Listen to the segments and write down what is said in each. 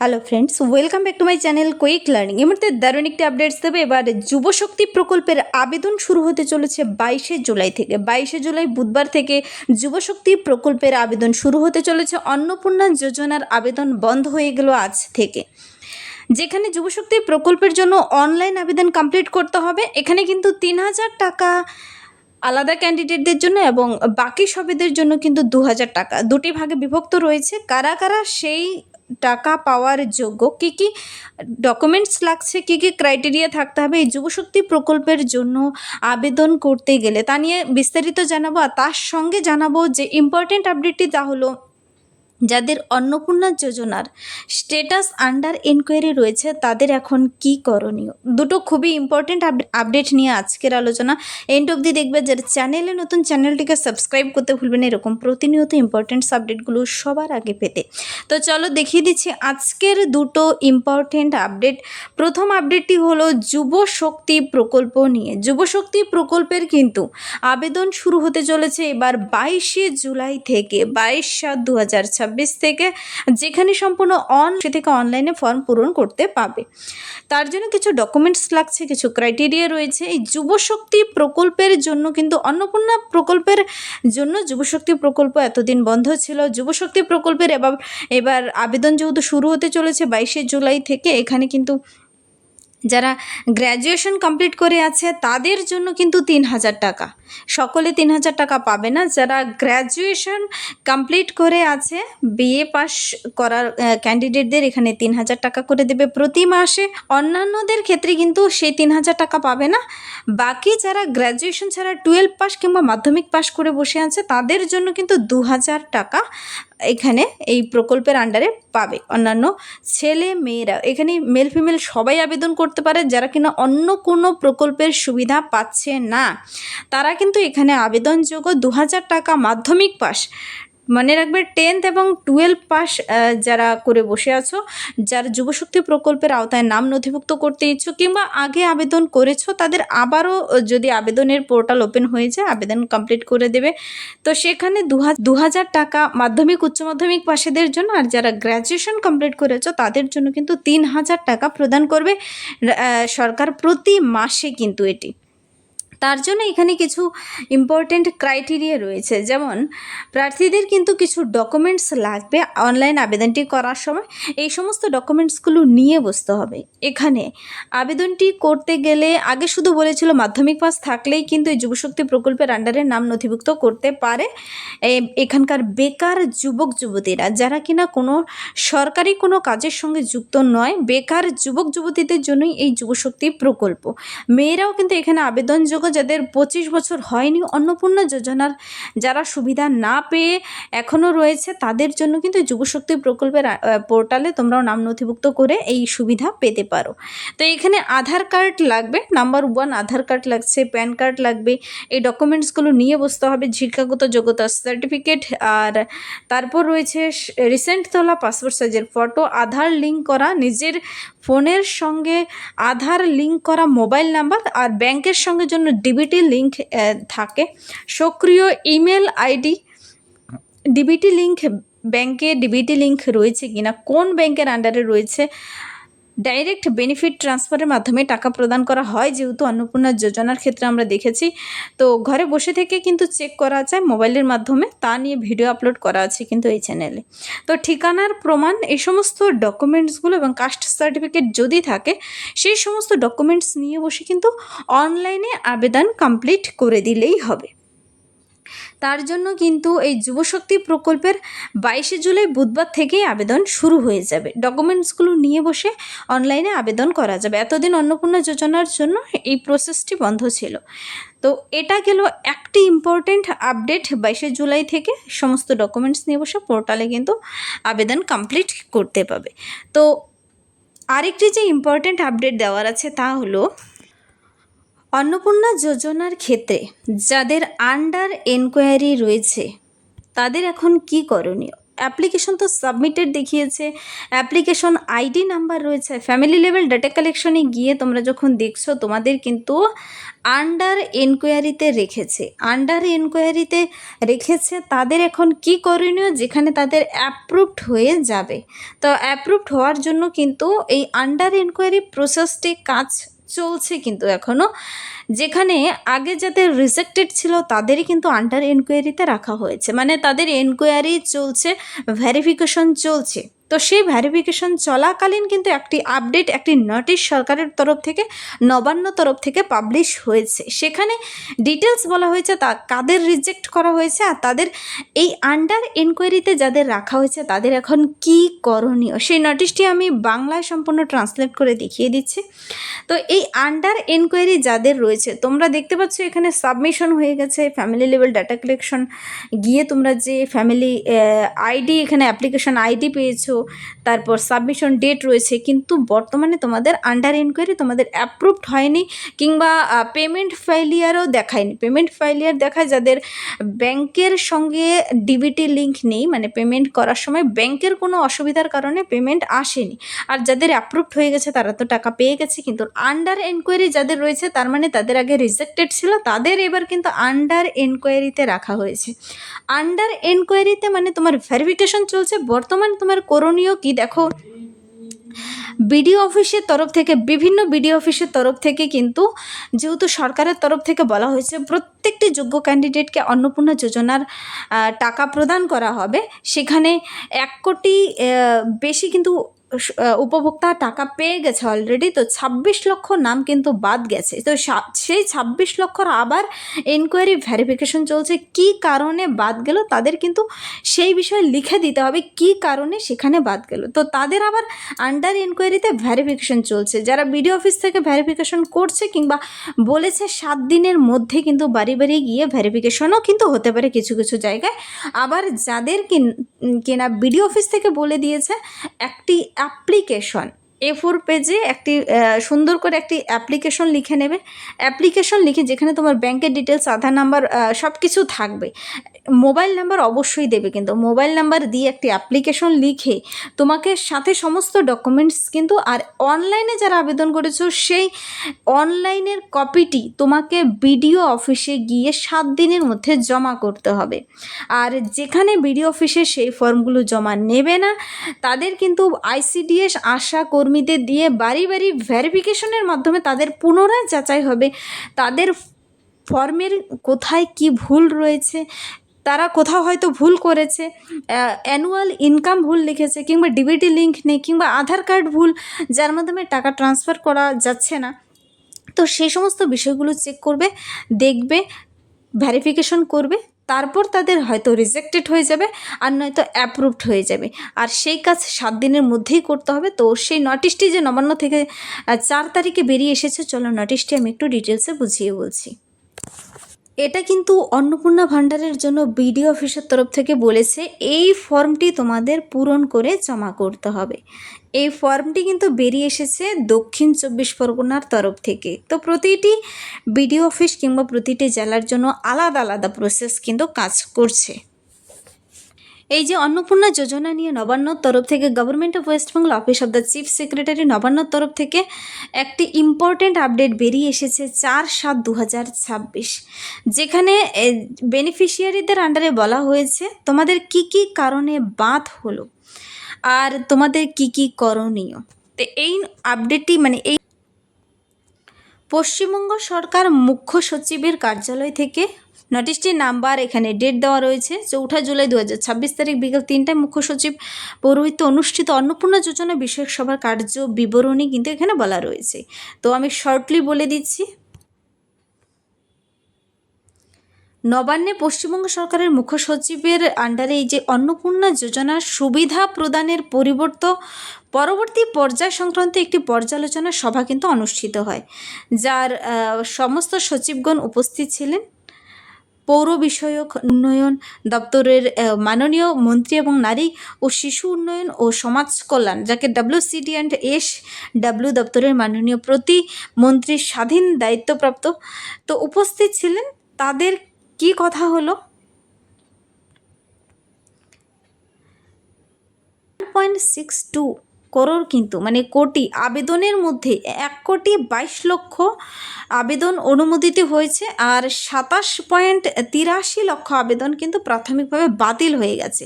Hello friends, welcome back to my channel quick learning. এই মুহূর্তে দারুণ একটি আপডেটস দেবে। এবার যুবশক্তি প্রকল্পের আবেদন শুরু হতে চলেছে 22শে জুলাই থেকে। 22শে জুলাই বুধবার থেকে যুবশক্তি প্রকল্পের আবেদন শুরু হতে চলেছে। অন্নপূর্ণা যোজনার আবেদন বন্ধ হয়ে গেল আজ থেকে। যেখানে যুবশক্তি প্রকল্পের জন্য অনলাইন আবেদন কমপ্লিট করতে হবে। এখানে কিন্তু 3000 টাকা আলাদা ক্যান্ডিডেটদের জন্য এবং বাকি সবেদের জন্য কিন্তু 2000 টাকা, দুটি ভাগে বিভক্ত রয়েছে। কারা কারা সেই টাকা পাওয়ার যোগ্য, কী কী ডকুমেন্টস লাগছে, কী কী ক্রাইটেরিয়া থাকতে হবে এই যুবশক্তি প্রকল্পের জন্য আবেদন করতে গেলে, তা নিয়ে বিস্তারিত জানাবো। আর তার সঙ্গে জানাবো যে ইম্পর্টেন্ট আপডেটটি, তা হলো যাদের অন্নপূর্ণা যোজনার স্ট্যাটাস আন্ডার এনকোয়ারি রয়েছে তাদের এখন কি করণীয়। দুটো খুবই ইম্পর্টেন্ট আপডেট নিয়ে আজকের আলোচনা। এন্ড অবধি দেখবে। যারা চ্যানেলে নতুন, চ্যানেলটিকে সাবস্ক্রাইব করতে ভুলবেন এরকম প্রতিনিয়ত ইম্পর্টেন্ট আপডেটগুলো সবার আগে পেতে। তো চলো দেখিয়ে দিচ্ছি আজকের দুটো ইম্পর্টেন্ট আপডেট। প্রথম আপডেটটি হলো যুবশক্তি প্রকল্প নিয়ে। যুবশক্তি প্রকল্পের কিন্তু আবেদন শুরু হতে চলেছে এবার 22শে জুলাই থেকে, 22/7/2026 থেকে, যেখানে সম্পূর্ণ সে থেকে অনলাইনে ফর্ম পূরণ করতে পাবে। তার জন্য কিছু ডকুমেন্টস লাগছে, কিছু ক্রাইটেরিয়া রয়েছে। এই যুবশক্তি প্রকল্পের জন্য কিন্তু অন্নপূর্ণা প্রকল্পের জন্য যুবশক্তি প্রকল্প এতদিন বন্ধ ছিল। যুবশক্তি প্রকল্পের এবার আবেদন যেহেতু শুরু হতে চলেছে 22শে জুলাই থেকে, এখানে কিন্তু যারা গ্র্যাজুয়েশন কমপ্লিট করে আছে তাদের জন্য কিন্তু 3000 টাকা, সকলে 3000 টাকা পাবে না। যারা গ্র্যাজুয়েশন কমপ্লিট করে আছে, বিএ পাস করার ক্যান্ডিডেটদের এখানে 3000 টাকা করে দেবে প্রতি মাসে। অন্যান্যদের ক্ষেত্রে কিন্তু সেই 3000 টাকা পাবে না। বাকি যারা গ্র্যাজুয়েশন ছাড়া 12 পাস কিংবা মাধ্যমিক পাস করে বসে আছে তাদের জন্য কিন্তু 2000 টাকা এখানে এই প্রকল্পের আন্ডারে পাবে। অন্যান্য ছেলে মেয়েরা, এখানে মেল ফিমেল সবাই আবেদন করতে পারে। যারা কিনা অন্য কোনো প্রকল্পের সুবিধা পাচ্ছে না তারা কিন্তু এখানে আবেদনযোগ্য। 2000 টাকা মাধ্যমিক পাস, মনে রাখবে 10th এবং 12 পাস যারা করে বসে আছো, যারা যুবশক্তি প্রকল্পের আওতায় নাম নথিভুক্ত করতে ইচ্ছুক কিংবা আগে আবেদন করেছো, তাদের আবারও যদি আবেদনের পোর্টাল ওপেন হয়ে যায় আবেদন কমপ্লিট করে দেবে। তো সেখানে 2000 টাকা মাধ্যমিক উচ্চ মাধ্যমিক পাশেদের জন্য, আর যারা গ্র্যাজুয়েশন কমপ্লিট করেছো তাদের জন্য কিন্তু 3000 টাকা প্রদান করবে সরকার প্রতি মাসে কিন্তু এটি। তার জন্য এখানে কিছু ইম্পর্টেন্ট ক্রাইটেরিয়া রয়েছে, যেমন প্রার্থীদের কিন্তু কিছু ডকুমেন্টস লাগবে অনলাইন আবেদনটি করার সময়। এই সমস্ত ডকুমেন্টসগুলো নিয়ে বসতে হবে। এখানে আবেদনটি করতে গেলে আগে শুধু বলেছিল মাধ্যমিক পাস থাকলেই কিন্তু এই যুবশক্তি প্রকল্পের আন্ডারে নাম নথিভুক্ত করতে পারে এখানকার বেকার যুবক যুবতীরা, যারা কিনা কোনো সরকারি কোনো কাজের সঙ্গে যুক্ত নয়। বেকার যুবক যুবতীদের জন্যই এই যুবশক্তি প্রকল্প। মেয়েরাও কিন্তু এখানে আবেদনযোগ্য, যাদের 25 বছর হয়নি, অন্নপূর্ণা যোজনার যারা সুবিধা না পেয়ে এখনও রয়েছে তাদের জন্য কিন্তু যুবশক্তি প্রকল্পের পোর্টালে তোমরাও নাম নথিভুক্ত করে এই সুবিধা পেতে পারো। তো এখানে আধার কার্ড লাগবে, নাম্বার 1 আধার কার্ড লাগছে, প্যান কার্ড লাগবে। এই ডকুমেন্টসগুলো নিয়ে বসতে হবে। শিক্ষাগত যোগ্যতা সার্টিফিকেট, আর তারপর রয়েছে রিসেন্ট তোলা পাসপোর্ট সাইজের ফটো, আধার লিঙ্ক করা নিজের ফোনের সঙ্গে, আধার লিঙ্ক করা মোবাইল নাম্বার, আর ব্যাংকের সঙ্গে জন্য ডিবিটি লিঙ্ক থাকে। সক্রিয় ইমেল আইডি, ডিবিটি লিঙ্ক, ব্যাংকে ডিবিটি লিঙ্ক রয়েছে কিনা, কোন ব্যাংকের আন্ডারে রয়েছে। ডাইরেক্ট বেনিফিট ট্রান্সফারের মাধ্যমে টাকা প্রদান করা হয়, যেহেতু অন্নপূর্ণা যোজনার ক্ষেত্রে আমরা দেখেছি। তো ঘরে বসে থেকে কিন্তু চেক করা যায় মোবাইলের মাধ্যমে, তা নিয়ে ভিডিও আপলোড করা আছে কিন্তু এই চ্যানেলে। তো ঠিকানার প্রমাণ, এই সমস্ত ডকুমেন্টসগুলো এবং কাস্ট সার্টিফিকেট যদি থাকে, সেই সমস্ত ডকুমেন্টস নিয়ে বসে কিন্তু অনলাইনে আবেদন কমপ্লিট করে দিলেই হবে। তার জন্য কিন্তু এই যুবশক্তি প্রকল্পের 22শে জুলাই বুধবার থেকেই আবেদন শুরু হয়ে যাবে। ডকুমেন্টসগুলো নিয়ে বসে অনলাইনে আবেদন করা যাবে। এতদিন অন্নপূর্ণা যোজনার জন্য এই প্রসেসটি বন্ধ ছিল। তো এটা গেল একটি ইম্পর্টেন্ট আপডেট। 22শে জুলাই থেকে সমস্ত ডকুমেন্টস নিয়ে বসে পোর্টালে কিন্তু আবেদন কমপ্লিট করতে পাবে। তো আরেকটি যে ইম্পর্টেন্ট আপডেট দেওয়ার আছে তা হলো অন্নপূর্ণা যোজনার ক্ষেত্রে যাদের আন্ডার এনকোয়ারি রয়েছে তাদের এখন কি করণীয়। অ্যাপ্লিকেশন তো সাবমিটেড দেখিয়েছে, অ্যাপ্লিকেশন আইডি নাম্বার রয়েছে, ফ্যামিলি লেভেল ডাটা কালেকশনে গিয়ে তোমরা যখন দেখছো তোমাদের কিন্তু আন্ডার এনকোয়ারিতে রেখেছে তাদের এখন কি করণীয়, যেখানে তাদের অ্যাপ্রুভড হয়ে যাবে। তো অ্যাপ্রুভড হওয়ার জন্য কিন্তু এই আন্ডার এনকোয়ারি প্রসেসটি কাজ চলছে কিন্তু এখনও, যেখানে আগে যাদের রিজেক্টেড ছিল তাদেরই কিন্তু আন্ডার এনকোয়ারিতে রাখা হয়েছে, মানে তাদের এনকোয়ারি চলছে, ভেরিফিকেশন চলছে। তো সেই ভেরিফিকেশন চলাকালীন কিন্তু একটি আপডেট, একটি নোটিশ সরকারের তরফ থেকে, নবান্ন তরফ থেকে পাবলিশ হয়েছে। সেখানে ডিটেলস বলা হয়েছে তা কাদের রিজেক্ট করা হয়েছে, আর তাদের এই আন্ডার এনকোয়ারিতে যাদের রাখা হয়েছে তাদের এখন কি করণীয়, সেই নোটিশটি আমি বাংলায় সম্পূর্ণ ট্রান্সলেট করে দেখিয়ে দিচ্ছি। তো এই আন্ডার এনকোয়ারি যাদের রয়েছে, তোমরা দেখতে পাচ্ছ এখানে সাবমিশন হয়ে গেছে, ফ্যামিলি লেভেল ডাটা কালেকশন গিয়ে তোমরা যে ফ্যামিলি আইডি, এখানে অ্যাপ্লিকেশন আইডি পেয়েছো, তারপর সাবমিশন ডেট রয়েছে, কিন্তু বর্তমানে তোমাদের আন্ডার এনকোয়ারি তোমাদের অ্যাপ্রুভড হয়নি, কিংবা পেমেন্ট ফাইলিয়ারও দেখায়নি। পেমেন্ট ফাইলিয়ার দেখায় যাদের ব্যাংকের সঙ্গে ডিবিটি লিঙ্ক নেই, মানে পেমেন্ট করার সময় ব্যাংকের কোনো অসুবিধার কারণে পেমেন্ট আসেনি। আর যাদের অ্যাপ্রুভড হয়ে গেছে তারা তো টাকা পেয়ে গেছে, কিন্তু আন্ডার এনকোয়ারি যাদের রয়েছে তার মানে তাদের আগে রিজেক্টেড ছিল, তাদের এবার কিন্তু আন্ডার এনকোয়ারিতে রাখা হয়েছে। আন্ডার এনকোয়ারিতে মানে তোমার ভেরিফিকেশন চলছে। বর্তমানে তোমার করণীয় কি দেখো, বিডিও অফিসের তরফ থেকে, বিভিন্ন বিডিও অফিসের তরফ থেকে কিন্তু, যেহেতু সরকারের তরফ থেকে বলা হয়েছে প্রত্যেকটি যোগ্য ক্যান্ডিডেটকে অন্নপূর্ণা যোজনার টাকা প্রদান করা হবে, সেখানে 1 কোটি বেশি কিন্তু উপভোক্তা টাকা পেয়ে গেছে অলরেডি। তো 26 লক্ষ নাম কিন্তু বাদ গেছে। তো সেই 26 লক্ষর আবার এনকোয়ারি ভেরিফিকেশন চলছে, কি কারণে বাদ গেল তাদের কিন্তু সেই বিষয়ে লিখে দিতে হবে কি কারণে সেখানে বাদ গেল। তো তাদের আবার আন্ডার এনকোয়ারিতে ভেরিফিকেশন চলছে। যারা বিডিও অফিস থেকে ভেরিফিকেশন করছে কিংবা বলেছে 7 দিনের মধ্যে কিন্তু বাড়ি বাড়ি গিয়ে ভেরিফিকেশনও কিন্তু হতে পারে কিছু কিছু জায়গায়। আবার যাদের কিনা বিডিও অফিস থেকে বলে দিয়েছে একটি অ্যাপ্লিকেশন A4 পেজে একটি সুন্দর করে একটি অ্যাপ্লিকেশন লিখে নেবে, অ্যাপ্লিকেশন লিখে যেখানে তোমার ব্যাংকের ডিটেলস, আধার নাম্বার সব কিছু থাকবে, মোবাইল নাম্বার অবশ্যই দেবে, কিন্তু মোবাইল নাম্বার দিয়ে একটি অ্যাপ্লিকেশন লিখে তোমাকে সাথে সমস্ত ডকুমেন্টস কিন্তু, আর অনলাইনে যারা আবেদন করেছো সেই অনলাইনের কপিটি তোমাকে বিডিও অফিসে গিয়ে 7 দিনের মধ্যে জমা করতে হবে। আর যেখানে বিডিও অফিসে সেই ফর্মগুলো জমা নেবে না তাদের কিন্তু ICDS আশা কর্মীদের দিয়ে বাড়ি বাড়ি ভেরিফিকেশনের মাধ্যমে তাদের পুনরায় যাচাই হবে, তাদের ফর্মের কোথায় কি ভুল রয়েছে, তারা কোথাও হয়তো ভুল করেছে, অ্যানুয়াল ইনকাম ভুল লিখেছে, কিংবা ডিবিটি লিঙ্ক নেই, কিংবা আধার কার্ড ভুল যার মাধ্যমে টাকা ট্রান্সফার করা যাচ্ছে না। তো সেই সমস্ত বিষয়গুলো চেক করবে, দেখবে, ভেরিফিকেশন করবে, তারপর তাদের হয়তো রিজেক্টেড হয়ে যাবে আর নয়তো অ্যাপ্রুভড হয়ে যাবে। আর সেই কাজ 7 দিনের মধ্যেই করতে হবে। তো সেই নোটিশটি যে নবান্ন থেকে 4 তারিখে বেরিয়ে এসেছে, চলো নোটিশটি আমি একটু ডিটেলসে বুঝিয়ে বলছি। এটা কিন্তু অন্নপূর্ণা ভাণ্ডারের জন্য বিডিও অফিসের তরফ থেকে বলেছে এই ফর্মটি তোমাদের পূরণ করে জমা করতে হবে। এই ফর্মটি কিন্তু বেরিয়ে এসেছে দক্ষিণ 24 পরগনার তরফ থেকে। তো প্রতিটি বিডিও অফিস কিংবা প্রতিটি জেলার জন্য আলাদা আলাদা প্রসেস কিন্তু কাজ করছে। এই যে অন্নপূর্ণা যোজনা নিয়ে নবান্নর তরফ থেকে, government of West Bengal office of the chief secretary নবান্নর তরফ থেকে একটি ইম্পর্টেন্ট আপডেট বেরিয়ে এসেছে 4/7/2026, যেখানে বেনিফিশিয়ারিদের আন্ডারে বলা হয়েছে তোমাদের কি কি কারণে বাদ হলো আর তোমাদের কি কি করণীয়। তো এই আপডেটটি মানে এই পশ্চিমবঙ্গ সরকার মুখ্য সচিবের কার্যালয় থেকে নোটিশটির নাম্বার, এখানে ডেট দেওয়া রয়েছে 4 জুলাই 2026 তারিখ বিকেল 3টায় মুখ্য সচিব পৌরোহিত্য অনুষ্ঠিত অন্নপূর্ণা যোজনা বিষয়ক সভার কার্য বিবরণী কিন্তু এখানে বলা রয়েছে। তো আমি শর্টলি বলে দিচ্ছি। নবান্নে পশ্চিমবঙ্গ সরকারের মুখ্য সচিবের আন্ডারে এই যে অন্নপূর্ণা যোজনার সুবিধা প্রদানের পরবর্তী পর্যায় সংক্রান্ত একটি পর্যালোচনা সভা কিন্তু অনুষ্ঠিত হয়, যার সমস্ত সচিবগণ উপস্থিত ছিলেন। পৌর বিষয়ক উন্নয়ন দপ্তরের মাননীয় মন্ত্রী এবং নারী ও শিশু উন্নয়ন ও সমাজ কল্যাণ, যাকে WCD&SW দপ্তরের মাননীয় প্রতিমন্ত্রীর স্বাধীন দায়িত্বপ্রাপ্ত তো উপস্থিত ছিলেন। তাদের কি কথা হলো, 1.62 করোড় কিন্তু মানে কোটি আবেদনের মধ্যে 1,22,00,000 আবেদন অনুমোদিত হয়েছে, আর 27.83 লক্ষ আবেদন কিন্তু প্রাথমিকভাবে বাতিল হয়ে গেছে।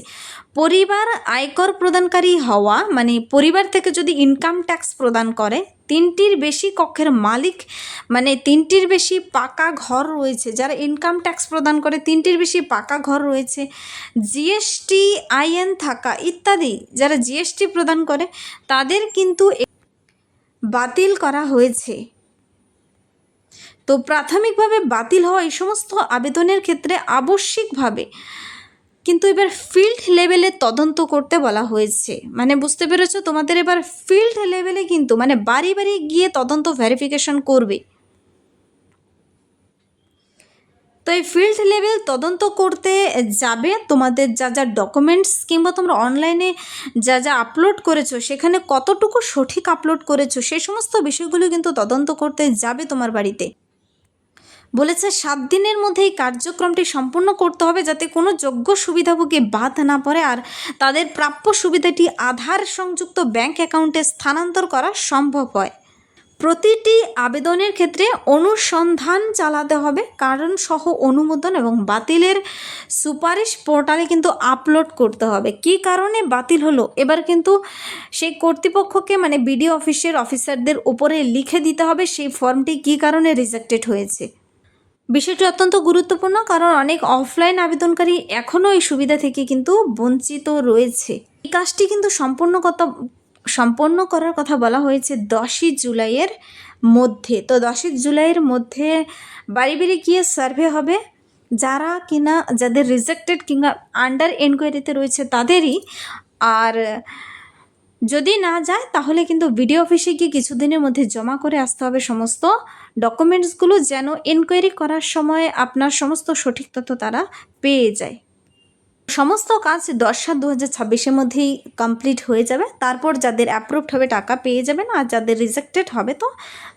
পরিবার আয়কর প্রদানকারী হওয়া মানে পরিবার থেকে যদি ইনকাম ট্যাক্স প্রদান করে, 3টির বেশি কক্ষের মালিক মানে 3টির বেশি পাকা ঘর রয়েছে, যারা ইনকাম ট্যাক্স প্রদান করে 3টির বেশি পাকা ঘর রয়েছে, জিএসটি আইএন থাকা ইত্যাদি যারা জিএসটি প্রদান করে তাদের কিন্তু বাতিল করা হয়েছে। তো প্রাথমিকভাবে বাতিল হওয়া এই সমস্ত আবেদনের ক্ষেত্রে আবশ্যিকভাবে কিন্তু এবার ফিল্ড লেভেলে তদন্ত করতে বলা হয়েছে। মানে বুঝতে পেরেছো, তোমাদের এবার ফিল্ড লেভেলে কিন্তু মানে বাড়ি বাড়ি গিয়ে তদন্ত ভেরিফিকেশন করবে। তো এই ফিল্ড লেভেল তদন্ত করতে যাবে, তোমাদের যা যা ডকুমেন্টস কিংবা তোমরা অনলাইনে যা যা আপলোড করেছো সেখানে কতটুকু সঠিক আপলোড করেছো সেই সমস্ত বিষয়গুলো কিন্তু তদন্ত করতে যাবে তোমার বাড়িতে। বলেছে 7 দিনের মধ্যে এই কার্যক্রমটি সম্পূর্ণ করতে হবে যাতে কোনো যোগ্য সুবিধাভোগী বাদ না পড়ে আর তাদের প্রাপ্য সুবিধাটি আধার সংযুক্ত ব্যাংক অ্যাকাউন্টে স্থানান্তর করা সম্ভব হয়। প্রতিটি আবেদনের ক্ষেত্রে অনুসন্ধান চালাতে হবে, কারণ সহ অনুমোদন এবং বাতিলের সুপারিশ পোর্টালে কিন্তু আপলোড করতে হবে। কী কারণে বাতিল হলো এবার কিন্তু সেই কর্তৃপক্ষকে মানে বিডিও অফিসের অফিসারদের উপরে লিখে দিতে হবে সেই ফর্মটি কী কারণে রিজেক্টেড হয়েছে। বিষয়টি অত্যন্ত গুরুত্বপূর্ণ, কারণ অনেক অফলাইন আবেদনকারী এখনও এই সুবিধা থেকে কিন্তু বঞ্চিত রয়েছে। এই কাজটি কিন্তু সম্পন্ন করার কথা বলা হয়েছে 10ই জুলাইয়ের মধ্যে। তো 10ই জুলাইয়ের মধ্যে বাড়ি বাড়ি গিয়ে সার্ভে হবে, যারা কিনা যাদের রিজেক্টেড কিংবা আন্ডার এনকোয়ারিতে রয়েছে তাদেরই। আর যদি না যায় তাহলে কিন্তু বিডিও অফিসে গিয়ে কিছুদিনের মধ্যে জমা করে আসতে হবে সমস্ত ডকুমেন্টসগুলো, যেন এনকোয়ারি করার সময় আপনার সমস্ত সঠিক তথ্য তারা পেয়ে যায়। সমস্ত কাজ 10/7/2026 মধ্যেই কমপ্লিট হয়ে যাবে। তারপর যাদের অ্যাপ্রুভড হবে টাকা পেয়ে যাবেন, আর যাদের রিজেক্টেড হবে তো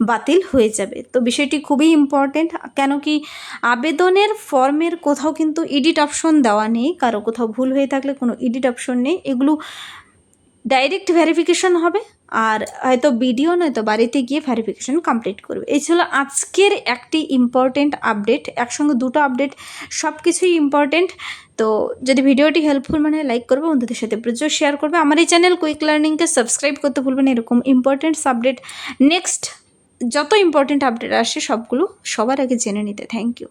বাতিল হয়ে যাবে। তো বিষয়টি খুবই ইম্পর্টেন্ট, কেন কি আবেদনের ফর্মের কোথাও কিন্তু এডিট অপশন দেওয়া নেই, কারো কোথাও ভুল হয়ে থাকলে কোনো এডিট অপশন নেই, এগুলো ডাইরেক্ট ভেরিফিকেশন হবে, আর হয়তো ভিডিও নয়তো বাড়িতে গিয়ে ভেরিফিকেশন কমপ্লিট করবে। এই ছিল আজকের একটি ইম্পর্টেন্ট আপডেট, একসঙ্গে দুটো আপডেট, সব কিছুই ইম্পর্টেন্ট। তো যদি ভিডিওটি হেল্পফুল মানে লাইক করবে, বন্ধুদের সাথে প্রচুর শেয়ার করবে। আমার এই চ্যানেল কুইক লার্নিংকে সাবস্ক্রাইব করতে ভুলবেন এরকম ইম্পর্টেন্টস আপডেট নেক্সট যত ইম্পর্টেন্ট আপডেট আসে সবগুলো সবার আগে জেনে নিতে। Thank you.